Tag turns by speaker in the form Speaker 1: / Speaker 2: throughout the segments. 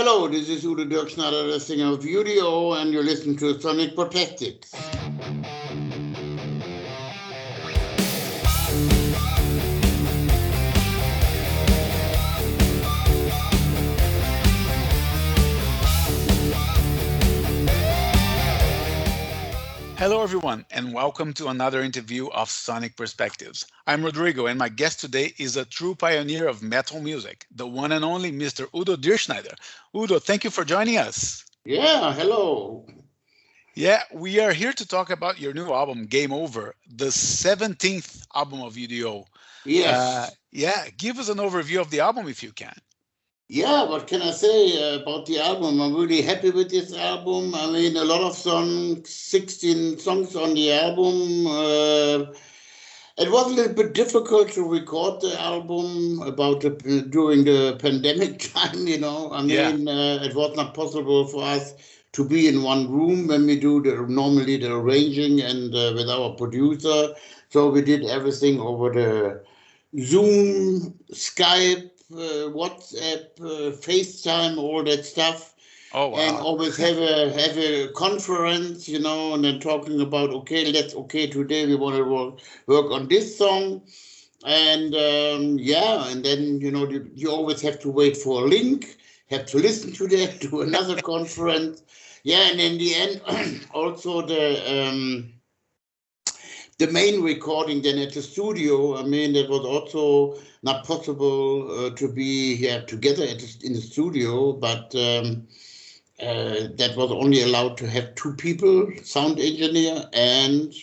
Speaker 1: Hello, this is Udo Dirkschneider, the singer of U.D.O, and you're listening to Sonic Protestics.
Speaker 2: Hello, everyone, and welcome to another interview of Sonic Perspectives. I'm Rodrigo, and my guest today is a true pioneer of metal music, the one and only Mr. Udo Dirkschneider. Udo, thank you for joining us.
Speaker 1: Yeah, hello.
Speaker 2: Yeah, we are here to talk about your new album, Game Over, the 17th album of U.D.O.
Speaker 1: Yes.
Speaker 2: Give us an overview of the album if you can.
Speaker 1: Yeah, what can I say about the album? I'm really happy with this album. I mean, a lot of songs, 16 songs on the album. It was a little bit difficult to record the album during the pandemic time, you know. I mean, it was not possible for us to be in one room when we do normally the arranging and with our producer. So we did everything over the Zoom, Skype, WhatsApp, FaceTime, all that stuff.
Speaker 2: Oh, wow.
Speaker 1: And always have a conference, you know, and then talking about, today we want to work on this song. And and then, you know, you always have to wait for a link, have to listen to that, do another conference. Yeah, and in the end, also the main recording then at the studio, I mean, that was also not possible to be here together in the studio, but that was only allowed to have two people, sound engineer and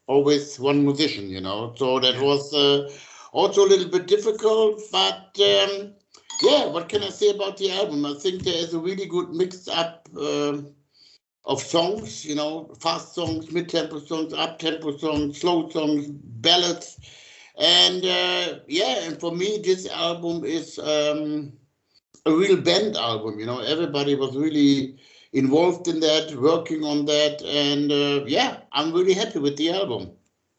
Speaker 1: always one musician, you know. So that was also a little bit difficult, but what can I say about the album? I think there is a really good mix up of songs, you know, fast songs, mid-tempo songs, up-tempo songs, slow songs, ballads. And and for me, this album is a real band album, you know. Everybody was really involved in that, working on that. And I'm really happy with the album.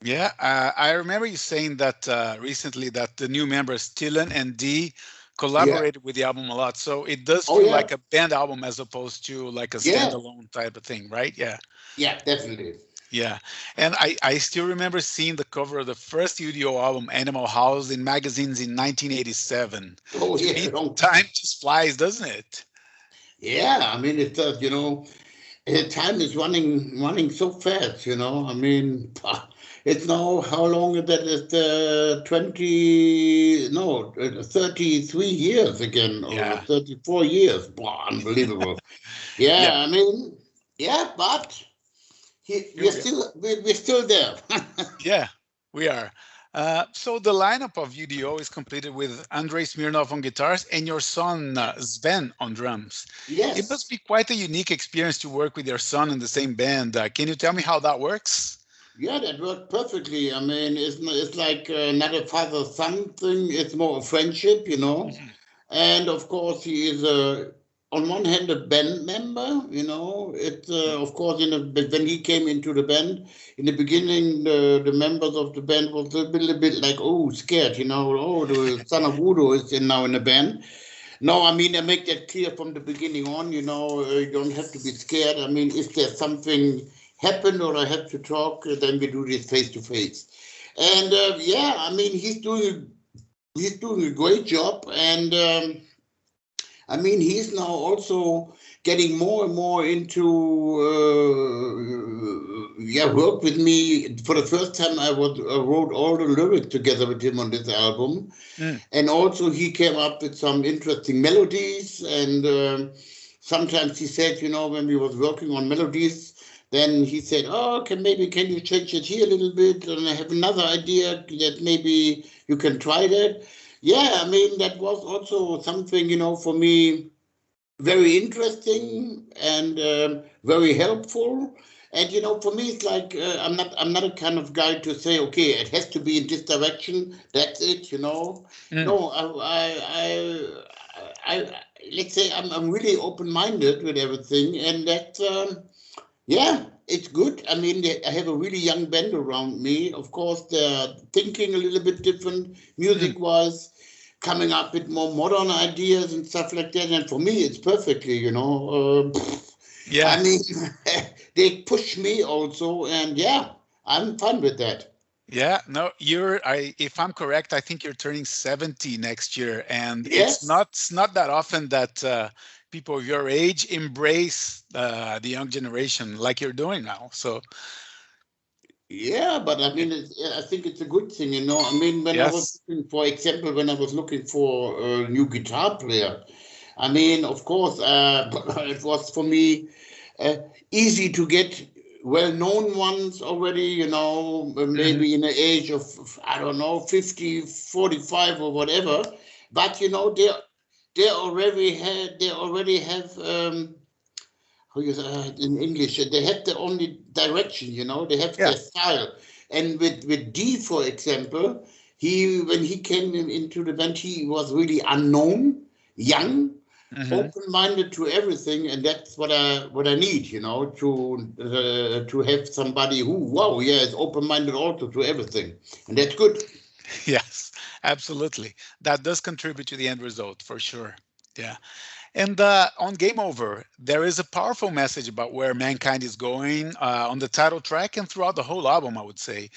Speaker 2: Yeah, I remember you saying that recently that the new members, Dylan and Dee, collaborated with the album a lot, so it does feel like a band album as opposed to like a standalone type of thing, right? Yeah
Speaker 1: Definitely.
Speaker 2: Yeah, and I still remember seeing the cover of the first U.D.O album, Animal House, in magazines in 1987.
Speaker 1: Oh yeah,
Speaker 2: time just flies, doesn't it?
Speaker 1: Yeah, I mean, it does, you know. Time is running so fast, you know. I mean, it's now, how long is that? It's 33 years again, or 34 years. Wow, unbelievable. I mean, but we're still there.
Speaker 2: Yeah, we are. So the lineup of U.D.O is completed with Andrei Smirnov on guitars and your son Sven on drums.
Speaker 1: Yes.
Speaker 2: It must be quite a unique experience to work with your son in the same band. Can you tell me how that works?
Speaker 1: Yeah, that worked perfectly. I mean, it's like not a father-son thing. It's more a friendship, you know. Mm-hmm. And of course, he is on one hand a band member, you know. It's of course when he came into the band in the beginning, the members of the band was a little bit like, scared, you know. Oh, the son of Udo is now in the band. No, I mean, I make that clear from the beginning on, you know. You don't have to be scared. I mean, if there's something happened or I have to talk, then we do this face to face. And I mean, he's doing a great job, and I mean, he's now also getting more and more into work with me. For the first time, I wrote all the lyrics together with him on this album, and also he came up with some interesting melodies. And sometimes he said, you know, when we was working on melodies, then he said, can you change it here a little bit? And I have another idea that maybe you can try that. Yeah, I mean, that was also something, you know, for me, very interesting and very helpful. And, you know, for me, it's like, I'm not a kind of guy to say, okay, it has to be in this direction. That's it, you know. No, I let's say I'm really open-minded with everything. And that, it's good. I mean, I have a really young band around me. Of course, they're thinking a little bit different music-wise. coming up with more modern ideas and stuff like that. And for me, it's perfectly, you know.
Speaker 2: Yeah.
Speaker 1: I mean, they push me also, and yeah, I'm fine with that.
Speaker 2: Yeah, no, if I'm correct, I think you're turning 70 next year, and
Speaker 1: Yes.
Speaker 2: it's not that often that people of your age embrace the young generation like you're doing now. So,
Speaker 1: Yeah, but I
Speaker 2: yeah,
Speaker 1: mean, I think it's a good thing, you know. I mean, when I was
Speaker 2: yes.
Speaker 1: looking, for example, when I was looking for a new guitar player, I mean, of course, it was for me uh, easy to get well-known ones already, you know,
Speaker 2: Hmm.
Speaker 1: maybe in the age of, I don't know, 50, 45 or whatever. But, you know, they already have how you say in English, they have their only direction, you know, they have
Speaker 2: Yeah.
Speaker 1: their style. And with D, for example, he when he came into the band, he was really unknown, young,
Speaker 2: Hmm.
Speaker 1: open-minded to everything, and that's what I need, you know, to have somebody who, wow, yeah, is open-minded also to everything, and that's good.
Speaker 2: Yes, absolutely. That does contribute to the end result for sure. Yeah. And on Game Over, there is a powerful message about where mankind is going on the title track and throughout the whole album, I would say.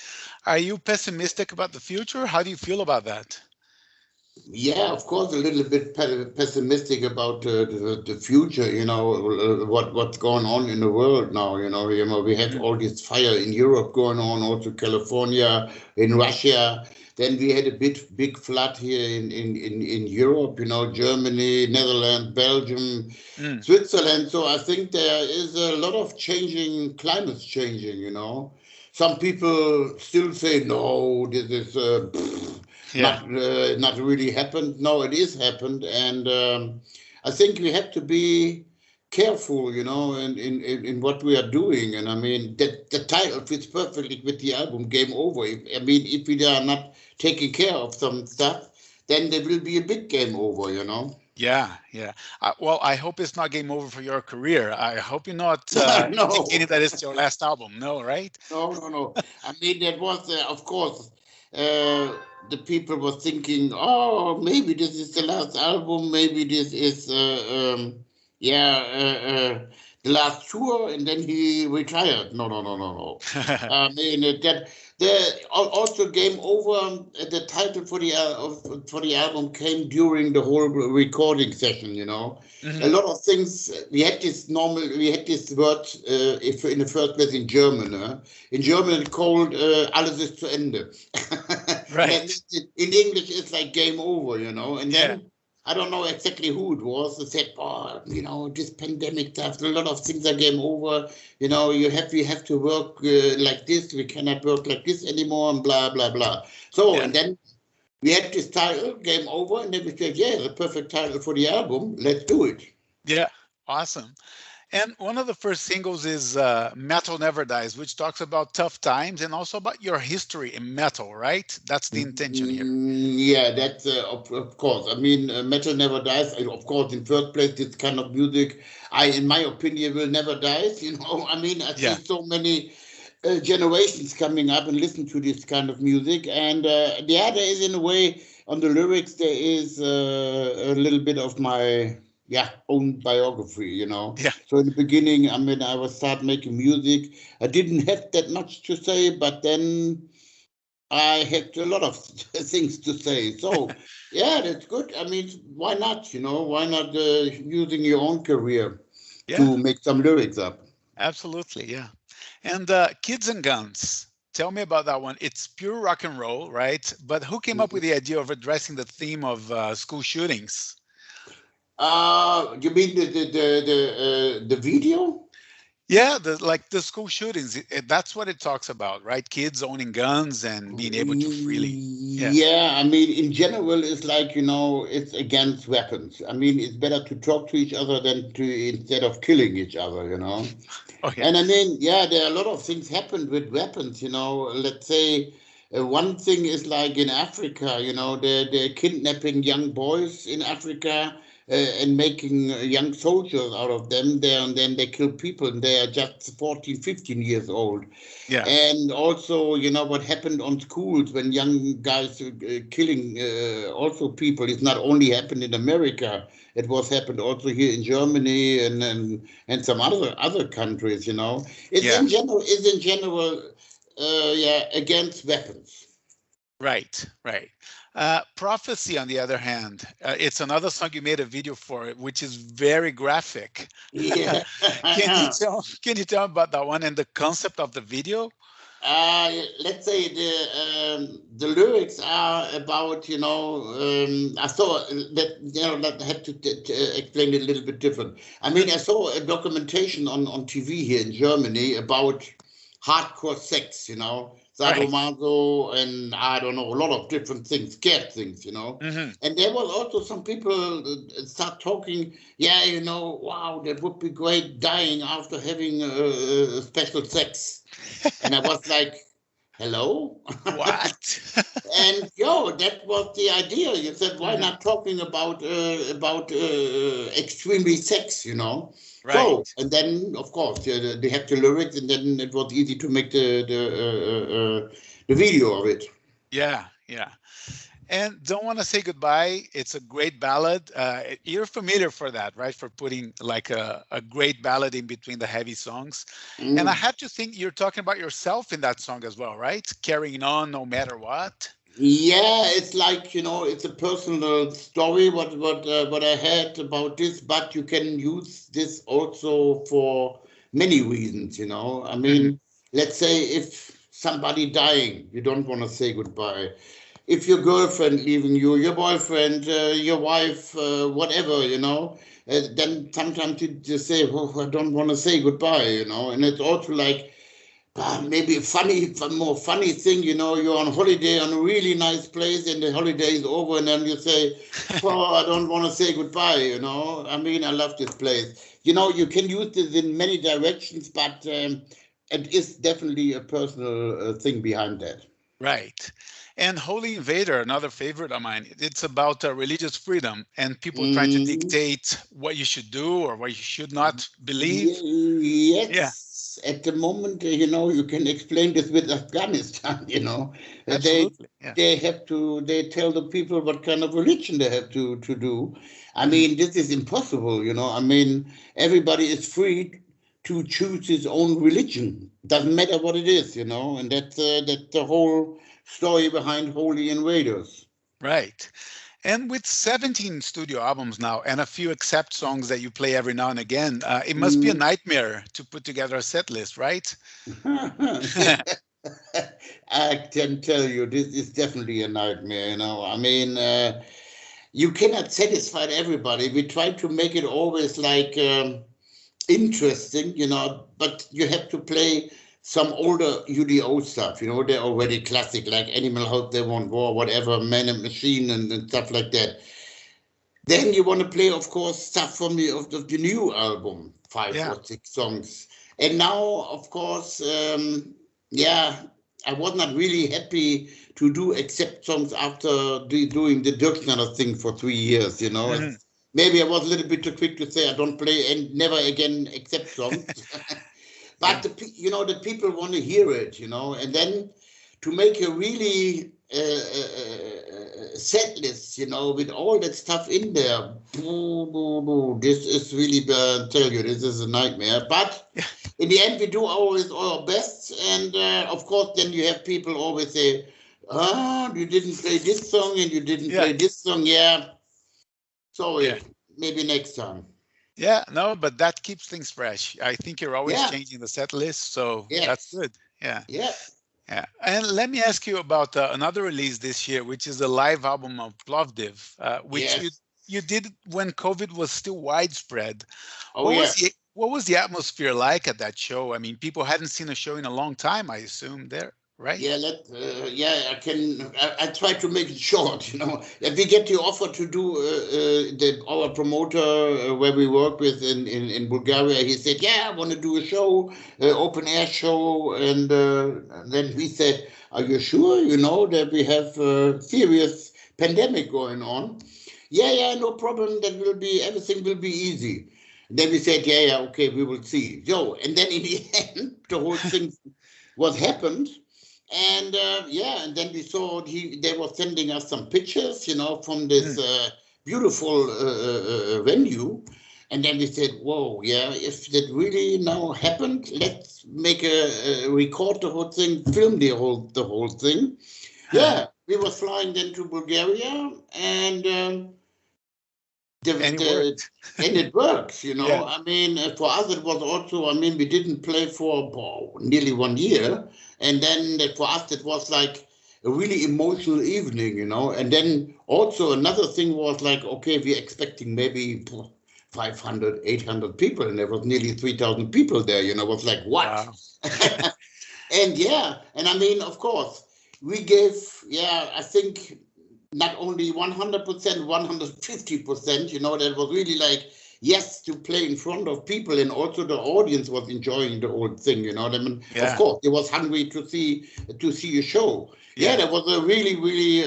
Speaker 2: Are you pessimistic about the future? How do you feel about that?
Speaker 1: Yeah, of course, a little bit pessimistic about the future. You know what's going on in the world now. You know, we have
Speaker 2: Mm.
Speaker 1: all this fire in Europe going on, also California, in Russia. Then we had a big flood here in Europe. You know, Germany, Netherlands, Belgium,
Speaker 2: Mm.
Speaker 1: Switzerland. So I think there is a lot of changing, climate's changing. You know, some people still say no, this is.
Speaker 2: Yeah.
Speaker 1: Not really happened. No, it is happened, and I think we have to be careful, you know, in what we are doing. And I mean that the title fits perfectly with the album Game Over. I mean, if we are not taking care of some stuff, then there will be a big game over, you know.
Speaker 2: Yeah, yeah. Well, I hope it's not game over for your career. I hope you're not indicating
Speaker 1: No.
Speaker 2: that it's your last album. No, right?
Speaker 1: No, no, no. I mean, that was, of course, uh, the people were thinking, oh, maybe this is the last album, maybe this is, yeah, the last tour, and then he retired. No, no, no, no, no. I mean, that also Game Over. The title for the album came during the whole recording session. You know, a
Speaker 2: Hmm.
Speaker 1: lot of things. We had this word if in the first place in German. In German, it's called "Alles ist zu Ende," and that
Speaker 2: Right.
Speaker 1: means in English it's like game over. You know, and
Speaker 2: Yeah.
Speaker 1: then. I don't know exactly who it was that said, "Oh, you know, this pandemic stuff. A lot of things are game over. You know, we have to work like this. We cannot work like this anymore, and blah blah blah." So,
Speaker 2: Yeah.
Speaker 1: and then we had this title, Game Over, and then we said, "Yeah, the perfect title for the album. Let's do it."
Speaker 2: Yeah. Awesome. And one of the first singles is Metal Never Dies, which talks about tough times and also about your history in metal, right? That's the intention here.
Speaker 1: Yeah, that's of course. I mean, metal never dies. And of course, in first place, this kind of music, in my opinion, will never die. You know, I mean, I see
Speaker 2: Yeah.
Speaker 1: so many generations coming up and listen to this kind of music, and the other is in a way on the lyrics there is a little bit of my own biography, you know.
Speaker 2: Yeah.
Speaker 1: So in the beginning, I mean, I was start making music. I didn't have that much to say, but then I had a lot of things to say. So, yeah, that's good. I mean, why not? You know, why not using your own career
Speaker 2: Yeah.
Speaker 1: to make some lyrics up?
Speaker 2: Absolutely. Yeah. And Kids and Guns. Tell me about that one. It's pure rock and roll, right? But who came up with the idea of addressing the theme of school shootings?
Speaker 1: You mean the video?
Speaker 2: Yeah, like the school shootings. That's what it talks about, right? Kids owning guns and being able to freely. Yeah.
Speaker 1: Yeah, I mean, in general, it's like, you know, it's against weapons. I mean, it's better to talk to each other than to instead of killing each other, you know.
Speaker 2: Oh, yeah.
Speaker 1: And I mean, yeah, there are a lot of things happened with weapons, you know. Let's say one thing is like in Africa, you know, they're kidnapping young boys in Africa and making young soldiers out of them there, and then they kill people and they are just 14, 15 years old.
Speaker 2: Yeah.
Speaker 1: And also, what happened on schools when young guys killing also people. It's not only happened in America. It was happened also here in Germany and some other countries. It's in general against weapons.
Speaker 2: Right. Prophecy, on the other hand, it's another song you made a video for, which is very graphic.
Speaker 1: Yeah.
Speaker 2: Can you tell about that one and the concept of the video?
Speaker 1: Let's say the lyrics are about, I saw that I had to explain it a little bit different. I mean, I saw a documentation on TV here in Germany about hardcore sex, sadomaso, and I don't know, a lot of different things, scared things,
Speaker 2: Mm-hmm.
Speaker 1: And there was also some people start talking, wow, that would be great, dying after having special sex. And I was like, hello?
Speaker 2: What?
Speaker 1: And that was the idea. You said, why not talking about extremely sex,
Speaker 2: Right.
Speaker 1: So, and then, of course, they have the lyrics, and then it was easy to make the video of it.
Speaker 2: Yeah. And Don't Want to Say Goodbye, it's a great ballad. You're familiar for that, right? For putting like a great ballad in between the heavy songs.
Speaker 1: Mm.
Speaker 2: And I have to think you're talking about yourself in that song as well, right? Carrying on no matter what.
Speaker 1: Yeah, it's like, it's a personal story, what I had about this, but you can use this also for many reasons, I mean, let's say if somebody dying, you don't want to say goodbye. If your girlfriend leaving you, your boyfriend, your wife, whatever, then sometimes you just say, I don't want to say goodbye, and it's also like, maybe a more funny thing, you're on holiday on a really nice place and the holiday is over and then you say, I don't want to say goodbye, I mean, I love this place. You can use this in many directions, but it is definitely a personal thing behind that.
Speaker 2: Right. And Holy Invader, another favorite of mine, it's about religious freedom and people trying to dictate what you should do or what you should not believe.
Speaker 1: Yes. Yeah. At the moment, you can explain this with Afghanistan,
Speaker 2: Absolutely.
Speaker 1: They tell the people what kind of religion they have to do. I mean, this is impossible, I mean, everybody is free to choose his own religion. Doesn't matter what it is, and that's the whole story behind Holy Invaders.
Speaker 2: Right. And with 17 studio albums now and a few accept songs that you play every now and again, it must be a nightmare to put together a set list, right?
Speaker 1: I can tell you, this is definitely a nightmare, I mean, you cannot satisfy everybody. We try to make it always like interesting, but you have to play some older U.D.O stuff, they're already classic, like Animal House, They Want War, whatever, Man and Machine and stuff like that. Then you want to play, of course, stuff from the new album, 5 or 6 songs. And now, of course, I was not really happy to do accept songs after doing the Dirkschneider thing for 3 years, Maybe I was a little bit too quick to say I don't play and never again accept songs. But the people want to hear it, and then to make a really set list, with all that stuff in there. This is really, tell you, this is a nightmare. But in the end, we do always our best, and of course, then you have people always say, you didn't play this song and you didn't play this song, Sorry, maybe next time.
Speaker 2: Yeah, no, but that keeps things fresh. I think you're always changing the set list, so that's good. Yeah. And let me ask you about another release this year, which is the live album of Plovdiv, which you did when COVID was still widespread. What was the atmosphere like at that show? I mean, people hadn't seen a show in a long time, I assume, there. Right?
Speaker 1: I try to make it short, If we get the offer to do our promoter where we work with in Bulgaria, he said, I want to do a show, open air show. And then we said, are you sure, that we have a serious pandemic going on? yeah, no problem. That will be, everything will be easy. Then we said, yeah, okay, we will see. So, and then in the end, the whole thing was happened. And yeah, and then we saw they were sending us some pictures, from this
Speaker 2: Mm.
Speaker 1: beautiful venue. And then we said, whoa, yeah, if that really now happened, let's make record the whole thing, film the whole thing. Yeah, we were flying then to Bulgaria, and the,
Speaker 2: And it
Speaker 1: the
Speaker 2: worked.
Speaker 1: and it works,
Speaker 2: Yeah.
Speaker 1: I mean, for us it was also, I mean, we didn't play for nearly 1 year, and then for us it was like a really emotional evening, and then also another thing was like, okay, we're expecting maybe 500, 800 people, and there was nearly 3,000 people there, it was like, what?
Speaker 2: Wow.
Speaker 1: And yeah, and I mean, of course, we gave, yeah, I think not only 100%, 150%, that was really like, yes, to play in front of people, and also the audience was enjoying the whole thing, I mean, of
Speaker 2: Yeah.
Speaker 1: course, they was hungry to see a show. Yeah,
Speaker 2: Yeah.
Speaker 1: that was a really, really,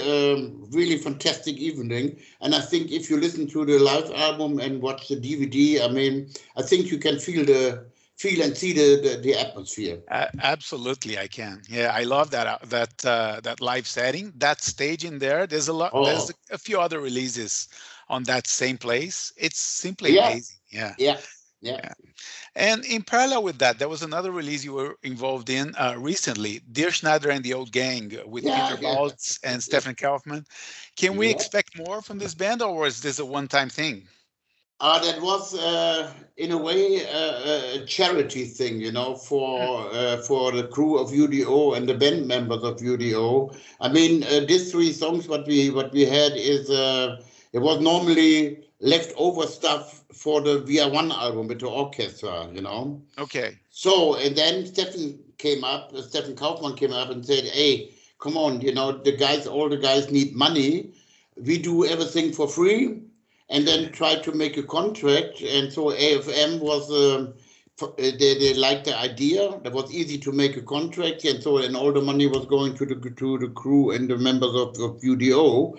Speaker 1: really fantastic evening. And I think if you listen to the live album and watch the DVD, I mean, I think you can feel and see the atmosphere.
Speaker 2: Absolutely, I can. Yeah, I love that live setting, that stage in there. There's a lot. There's
Speaker 1: Oh,
Speaker 2: a few other releases on that same place. It's simply
Speaker 1: yeah,
Speaker 2: amazing. Yeah,
Speaker 1: yeah, yeah,
Speaker 2: yeah. And in parallel with that, there was another release you were involved in recently, Dirkschneider and the Old Gang with
Speaker 1: yeah,
Speaker 2: Peter Baltes and Stefan Kaufmann. Can we
Speaker 1: yeah.
Speaker 2: expect more from this band, or was this a one-time thing?
Speaker 1: That was, in a way, a charity thing,
Speaker 2: Mm.
Speaker 1: for the crew of UDO and the band members of UDO. I mean, these three songs, what we had is, it was normally leftover stuff for the VR1 album with the orchestra.
Speaker 2: Okay.
Speaker 1: So, and then Stefan Kaufmann came up and said, hey, come on, all the guys need money. We do everything for free, and then try to make a contract. And so AFM was, they liked the idea. That was easy to make a contract. And so, and all the money was going to the crew and the members of UDO.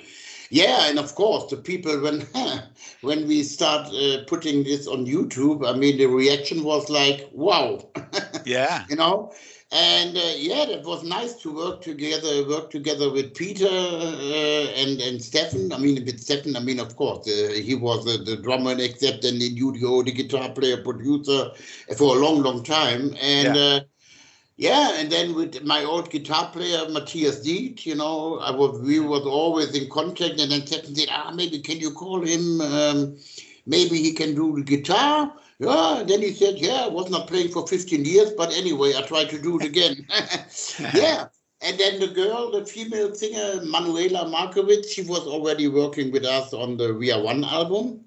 Speaker 1: Yeah, and of course, the people, when when we start putting this on YouTube, I mean, the reaction was like, wow,
Speaker 2: Yeah.
Speaker 1: you know. And yeah, that was nice to work together with Peter and Stefan. I mean, with Stefan, I mean, of course, he was the drummer, except and in U.D.O, the guitar player, producer for a long, long time. And
Speaker 2: Yeah.
Speaker 1: yeah, and then with my old guitar player, Matthias Diet, we was always in contact, and then Stefan said, maybe can you call him? Maybe he can do the guitar. Yeah, and then he said, yeah, I was not playing for 15 years, but anyway, I tried to do it again. Yeah. And then the female singer, Manuela Markowitz, she was already working with us on the We Are One album.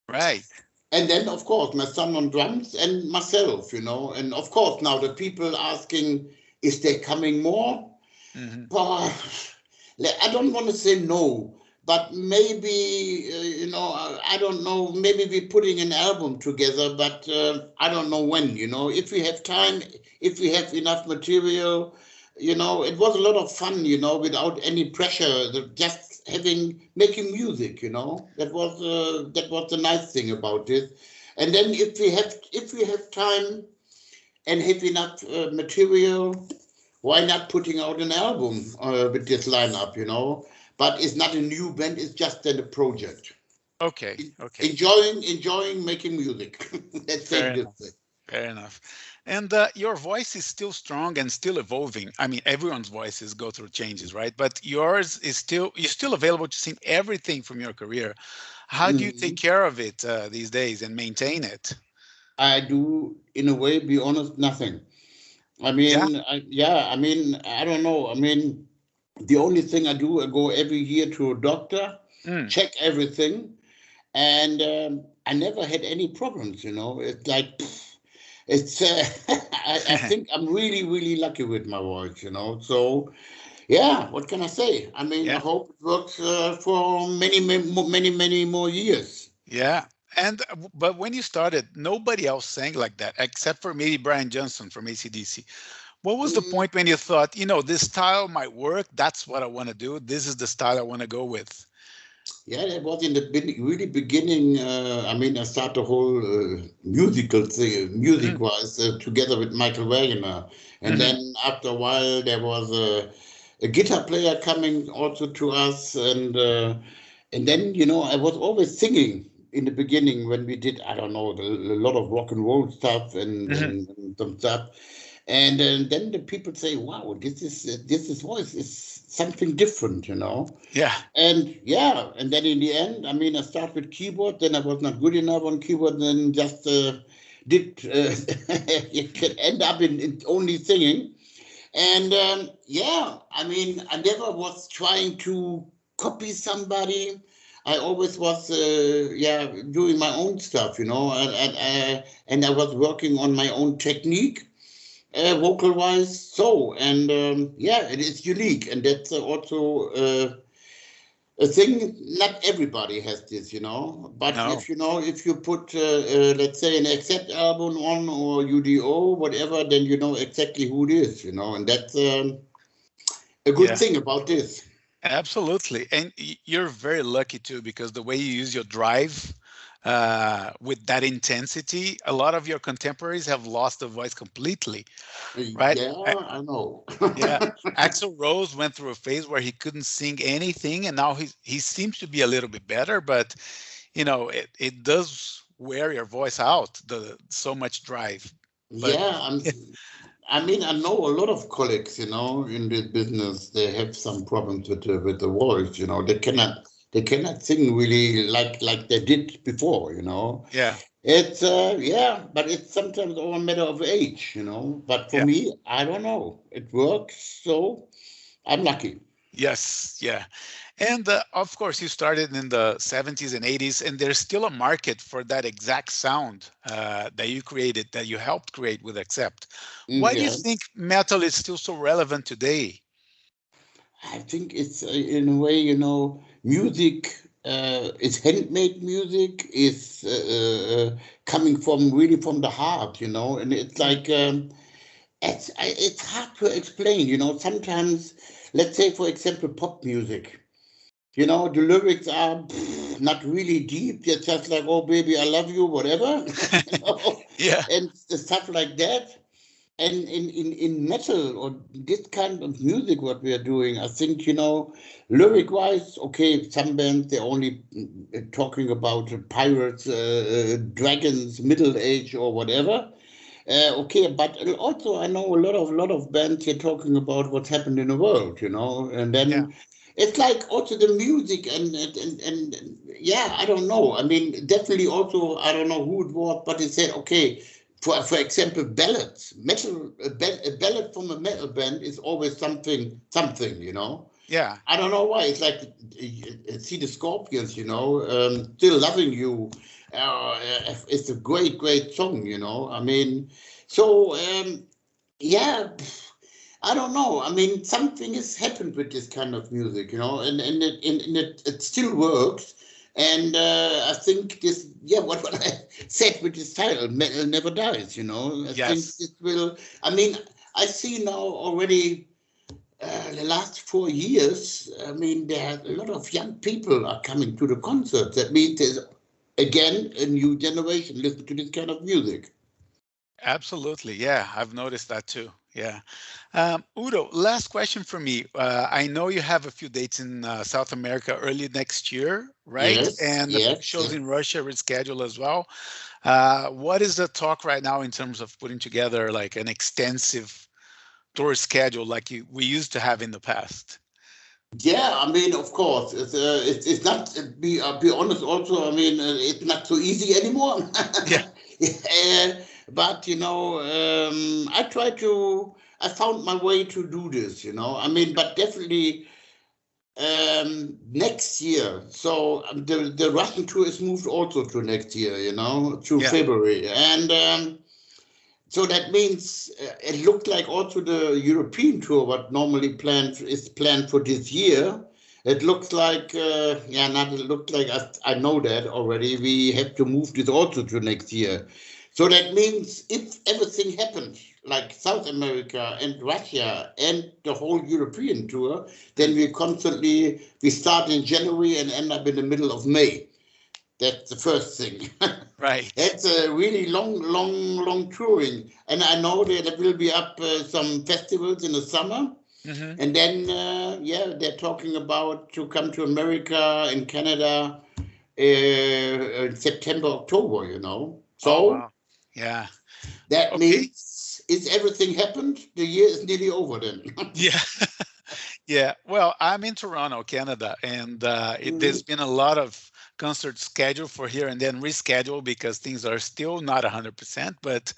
Speaker 2: Right.
Speaker 1: And then, of course, my son on drums and myself, And of course, now the people asking, is there coming more?
Speaker 2: Hmm.
Speaker 1: But I don't want to say no, but maybe, I don't know, maybe we're putting an album together, but I don't know when, if we have time, if we have enough material, it was a lot of fun, without any pressure, just making music, that was the nice thing about it. And then if we have time and have enough material, why not putting out an album with this lineup, But it's not a new band, it's just a project.
Speaker 2: Okay. Okay.
Speaker 1: Enjoying making music. Let's say
Speaker 2: Fair
Speaker 1: this
Speaker 2: enough.
Speaker 1: way.
Speaker 2: Fair enough. And your voice is still strong and still evolving. I mean, everyone's voices go through changes, right? But yours is you're still available to sing everything from your career. How do you take
Speaker 1: Mhm.
Speaker 2: care of it these days and maintain it?
Speaker 1: I do, in a way, be honest, nothing. I
Speaker 2: Yeah.
Speaker 1: mean, I don't know. I mean, the only thing I do, I go every year to a doctor,
Speaker 2: Mm.
Speaker 1: check everything, and I never had any problems. It's like, it's. I think I'm really, really lucky with my voice. So yeah, what can I say? I mean, I
Speaker 2: Yeah.
Speaker 1: hope it works for many, many, many, many more years.
Speaker 2: Yeah. And but when you started, nobody else sang like that except for maybe Brian Johnson from AC/DC. What was the
Speaker 1: Mm,
Speaker 2: point when you thought, this style might work? That's what I want to do. This is the style I want to go with.
Speaker 1: Yeah, that was in the really beginning. I mean, I started the whole musical thing,
Speaker 2: Mm-hmm.
Speaker 1: music-wise, together with Michael Wagener. And
Speaker 2: Mm-hmm.
Speaker 1: then after a while, there was a guitar player coming also to us. And then, I was always singing in the beginning when we did, I don't know, a lot of rock and roll stuff
Speaker 2: Mm-hmm.
Speaker 1: and some stuff. And then the people say, wow, this is voice is something different.
Speaker 2: Yeah.
Speaker 1: And yeah, and then in the end, I mean, I started with keyboard, then I was not good enough on keyboard, then just did, you can end up in only singing. And yeah, I mean, I never was trying to copy somebody. I always was, yeah, doing my own stuff, and I was working on my own technique, vocal wise. So, and yeah, it is unique. And that's also a thing. Not everybody has this. But
Speaker 2: No.
Speaker 1: if you put, let's say, an Accept album on or U.D.O, whatever, then you know exactly who it is. And that's a good
Speaker 2: Yeah.
Speaker 1: thing about this.
Speaker 2: Absolutely. And you're very lucky too, because the way you use your drive with that intensity, a lot of your contemporaries have lost the voice completely, right?
Speaker 1: Yeah, I know.
Speaker 2: Yeah. Axl Rose went through a phase where he couldn't sing anything, and now he seems to be a little bit better, but it does wear your voice out, the so much drive. But
Speaker 1: Yeah, I mean, I know a lot of colleagues, in this business. They have some problems with the voice. They cannot sing really like they did before.
Speaker 2: yeah,
Speaker 1: It's yeah, but it's sometimes all a matter of age. But for
Speaker 2: yeah.
Speaker 1: me, I don't know. It works, so I'm lucky.
Speaker 2: Yes, yeah. And of course, you started in the 70s and 80s, and there's still a market for that exact sound that you created, that you helped create with Accept. Why do you
Speaker 1: Yeah,
Speaker 2: think metal is still so relevant today?
Speaker 1: I think it's in a way, music is handmade music is coming from really from the heart, and it's
Speaker 2: Mm,
Speaker 1: like it's hard to explain. Sometimes, let's say for example, pop music. The lyrics are not really deep. They're just like, "Oh baby, I love you," whatever, you know,
Speaker 2: yeah,
Speaker 1: and the stuff like that. And in metal or this kind of music, what we are doing, I think, lyric wise, okay, some bands they're only talking about pirates, dragons, middle age, or whatever. Okay, but also I know a lot of bands here talking about what's happened in the world, and
Speaker 2: yeah,
Speaker 1: then it's like also the music and yeah, I don't know. I mean, definitely also I don't know who it was, but it said okay. For example, ballads, metal, a ballad from a metal band is always something.
Speaker 2: yeah,
Speaker 1: I don't know why. It's like see the Scorpions, still loving you. It's a great, great song. I mean, so yeah, I don't know. I mean, something has happened with this kind of music, and it still works. And I think this, yeah, what I said with this title, Metal Never Dies. I think
Speaker 2: yes.
Speaker 1: it will. I mean, I see now already the last 4 years. I mean, there are a lot of young people are coming to the concerts. That means there's again a new generation listen to this kind of music.
Speaker 2: Absolutely. Yeah, I've noticed that too. Yeah. Udo, last question for me. I know you have a few dates in South America early next year, right?
Speaker 1: Yes,
Speaker 2: And a few
Speaker 1: yes,
Speaker 2: shows
Speaker 1: yes.
Speaker 2: in Russia rescheduled as well. What is the talk right now in terms of putting together like an extensive tour schedule like we used to have in the past?
Speaker 1: Yeah, I mean, of course, it's not be honest. Also, I mean, it's not so easy anymore.
Speaker 2: Yeah.
Speaker 1: But I try to. I found my way to do this. I mean, but definitely next year. So the Russian tour is moved also to next year. To
Speaker 2: Yeah.
Speaker 1: February, and so that means it looked like also the European tour, what normally planned for this year. It looks like, yeah, not it looked like, I know that already. We have to move this also to next year. So that means if everything happens, like South America and Russia and the whole European tour, then we start in January and end up in the middle of May. That's the first thing.
Speaker 2: Right.
Speaker 1: It's a really long touring. And I know that there will be up some festivals in the summer.
Speaker 2: Mm-hmm.
Speaker 1: And then, they're talking about to come to America and Canada in September, October, So
Speaker 2: Oh, wow. Yeah.
Speaker 1: that
Speaker 2: Okay.
Speaker 1: means, is everything happened? The year is nearly over then.
Speaker 2: Yeah. Yeah. Well, I'm in Toronto, Canada, and there's been a lot of concerts scheduled for here and then rescheduled because things are still not 100%. But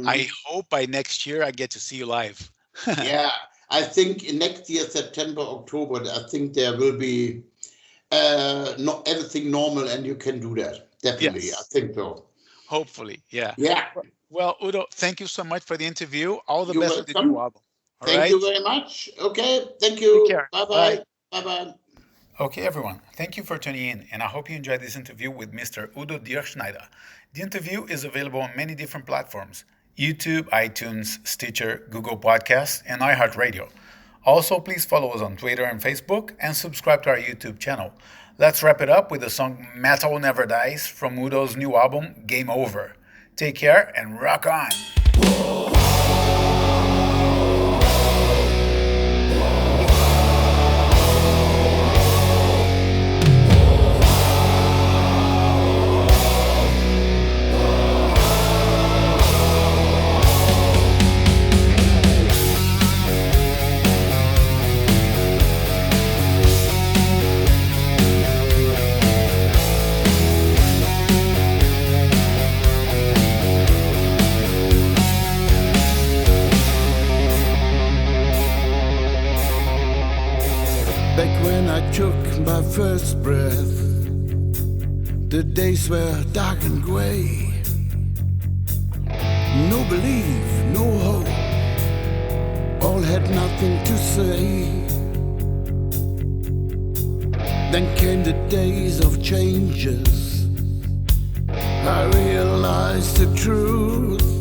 Speaker 2: I hope by next year I get to see you live.
Speaker 1: Yeah, I think in next year, September, October, I think there will be not everything normal and you can do that. Definitely,
Speaker 2: Yes.
Speaker 1: I think so.
Speaker 2: Hopefully, yeah.
Speaker 1: Yeah.
Speaker 2: Well, Udo, thank you so much for the interview. All the
Speaker 1: You're
Speaker 2: best with the
Speaker 1: welcome.
Speaker 2: new album. All
Speaker 1: Thank
Speaker 2: right?
Speaker 1: you very much. Okay, thank you.
Speaker 2: Take care.
Speaker 1: Bye-bye. Bye-bye.
Speaker 2: Okay, everyone. Thank you for tuning in, and I hope you enjoyed this interview with Mr. Udo Dirkschneider. The interview is available on many different platforms: YouTube, iTunes, Stitcher, Google Podcasts, and iHeartRadio. Also, please follow us on Twitter and Facebook, and subscribe to our YouTube channel. Let's wrap it up with the song Metal Never Dies from Udo's new album, Game Over. Take care and rock on!
Speaker 3: Back when I took my first breath, the days were dark and gray. No belief, no hope, all had nothing to say. Then came the days of changes. I realized the truth.